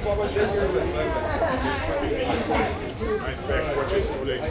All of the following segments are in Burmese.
Nice back watches, Rolex.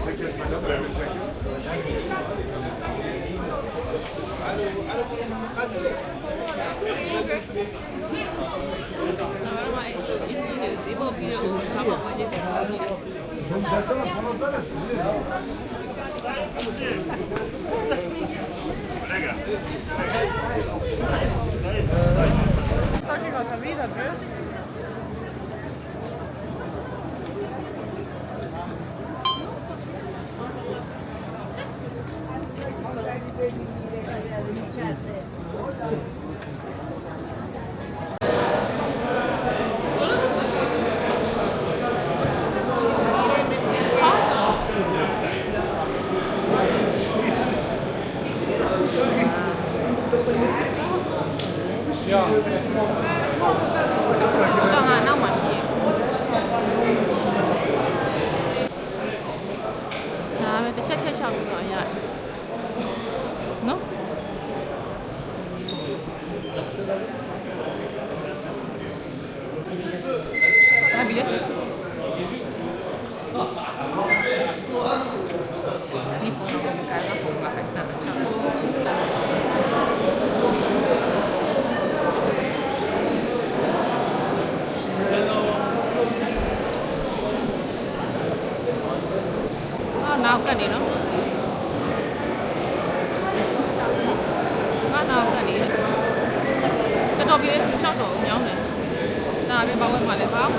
No? Habile. Ini foto karena foto efeknya. Oh, now kan ini, no? Nào cả đi cái đồ bia sao đồ nhau này nào bên bao bên ngoài lại báo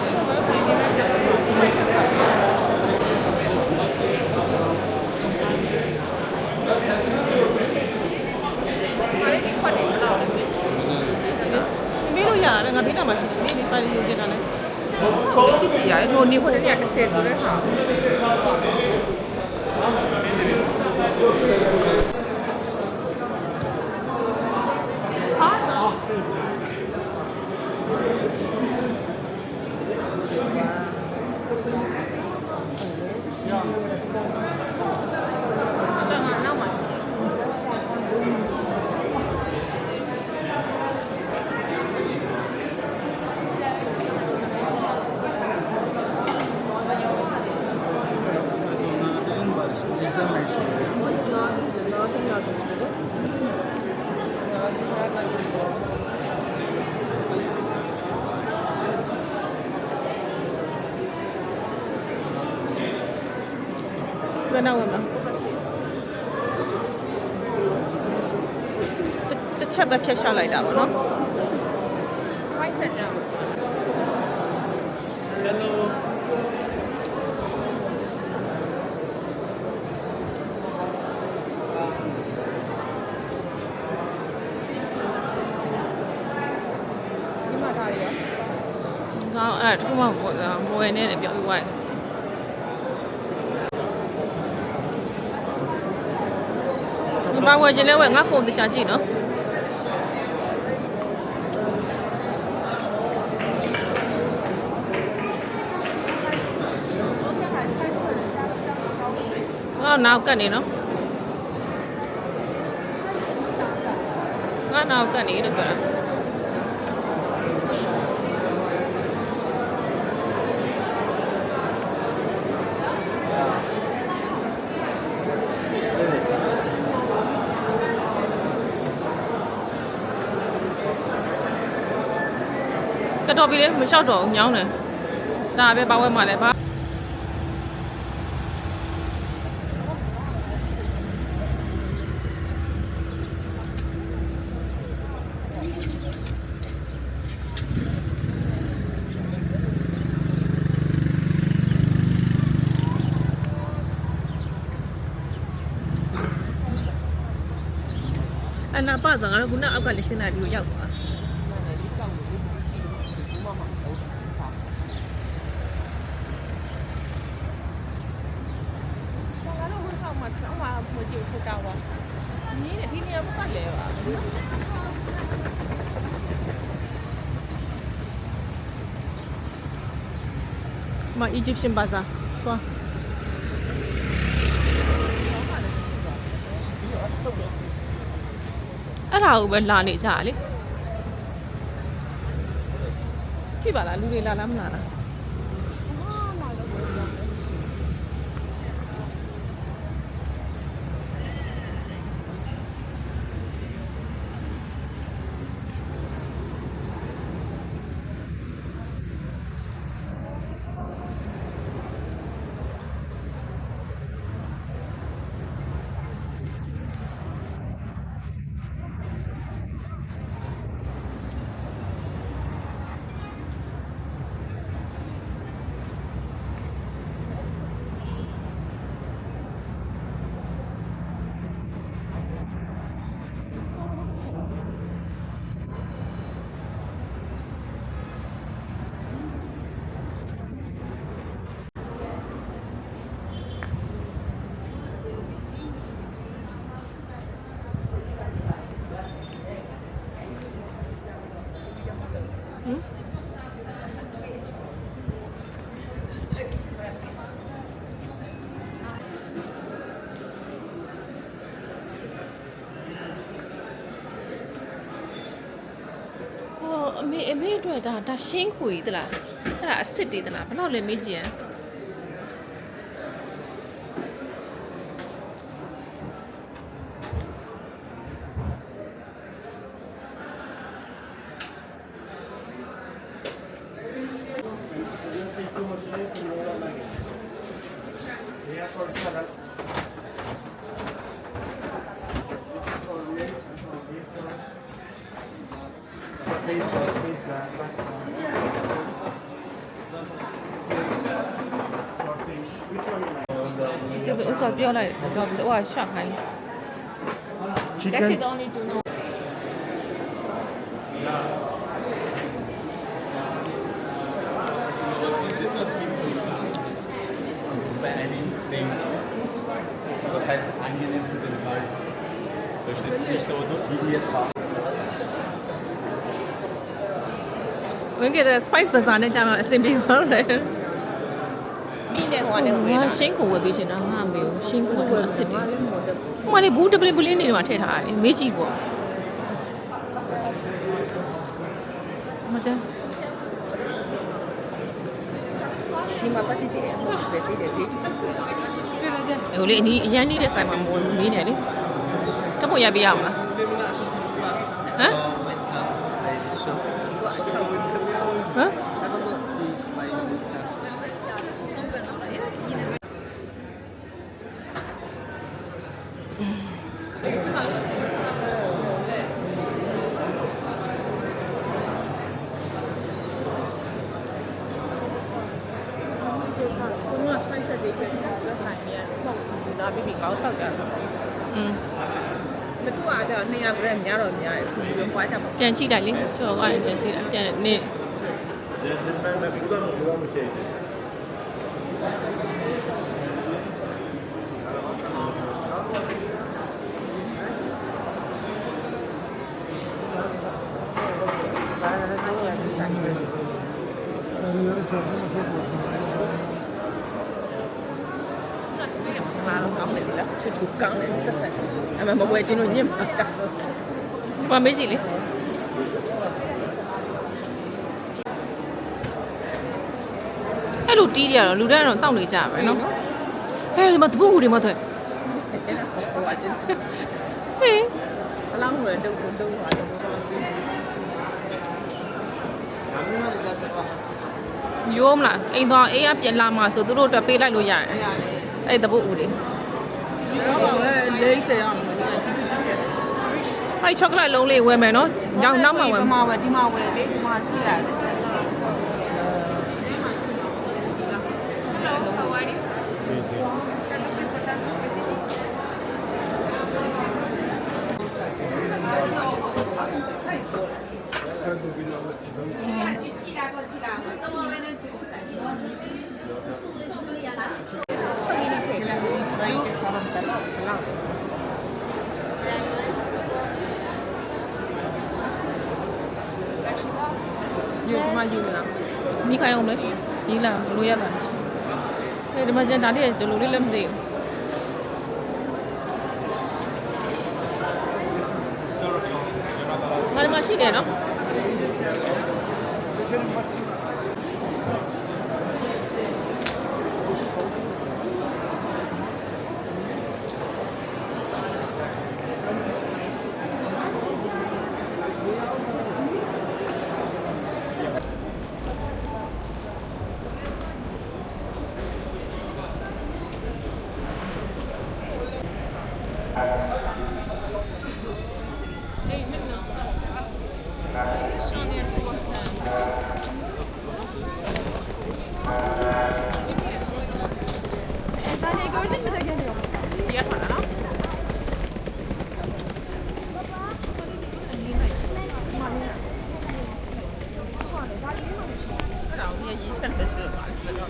biết đâu giờ là biết nào mà biết đi phải đi trên đó này cái gì vậy hồ niệm hồi đấy cái xe rồi đấy hả Bên đâu rồi mà chắc là phía sau lại đâu nó quay set đâu nhưng mà thôi vậy không mà mua cái này để biểu như vậy bao quay trên lễ hội ngáp phồn thì chả gì nữa nào cần đi nó nào cần đi được rồi cái đồ bị đấy mình sao đổ nhau này ta về bao em mà lại bao anh nào bao giờ nó cũng nào cái lịch sử này đều giàu quá mà Egyptian Bazaar qua ở đâu bên là để trả đi ကြည့်ပါလားလူတွေလာလားမလာလား အမေအတွက်ဒါရှင်းခွေသလားအဲ့ဒါအစ်စ်တွေသလားဘယ်လောက်လဲမေးကြည့်ရန်我说不要来，我上海。That's it only to know. Bei einigen Creme. Das heißt angenehm für den Hals. Da steht es nicht, aber die es haben. 我给的 Spice Bazaar 那家嘛，身边好嘞。ငါရှင်းကိုဝယ်ပေးချင်တာငါမေကိုရှင်းကိုဝယ်စစ်တယ်။ဟိုလေဘူးတပလင်ပလင်းနေမှာထည့်ထားတယ်မေးကြည့်ပေါ့။မကျန်ရှိမှာပတ်တည်တယ်ပဲစီးတယ်စီး။ဟိုလေအနီးအရန်နေတဲ့ဆိုင်မှာမေးနေလေ။တက်ဖို့ရပြရအောင်လား။ဟမ်ဟမ် မတူအားကြောင့်200 gram များတော့များတယ်ပြန်ပွားကြပါပြန်ချိလိုက်လေကျော်ကပြန်ချိလိုက်ပြန်နေလာတော့ကောင်းတယ်လားချူချူကောင်းတယ်ဆက်ဆက်အမမဝဲချင်းတို့ညင်မှာကြောက်ဘာမေးကြည့်လေအဲ့လိုတီးကြတော့လူတိုင်းတော့တောက်နေကြပါပဲနော်ဟဲ့ဒီမှာတပုတ်ဟူတွေမထွက်ဟေးအလောင်းတွေတုံတုံပါတော့ရိုးမလားအိမ်သွားအေးအပြန်လာမှာဆိုသူတို့အတွက်ပေးလိုက်လို့ရတယ်အဲ့တပုတ်ဦးတွေရောပါပဲလေးတယ်ရမှာကျွတ်ကျွတ်ကျွတ်အဲ့ချောကလက်လုံးလေးဝယ်မယ်နော်နောက်မှဝယ်မှာပဲဒီမှာဝယ်လေဒီမှာကြည့်ရတယ်ယူလားမိခိုင်းအောင်လေဒီလားလိုရတာဒီမှာကျန်ဒါလေးဒီလိုလေးလည်းမသိဘူးငါဒီမှာရှိတယ်နော် ရေးချက်တက်တယ်ပါလေတော့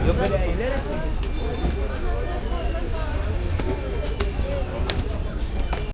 Yok öyle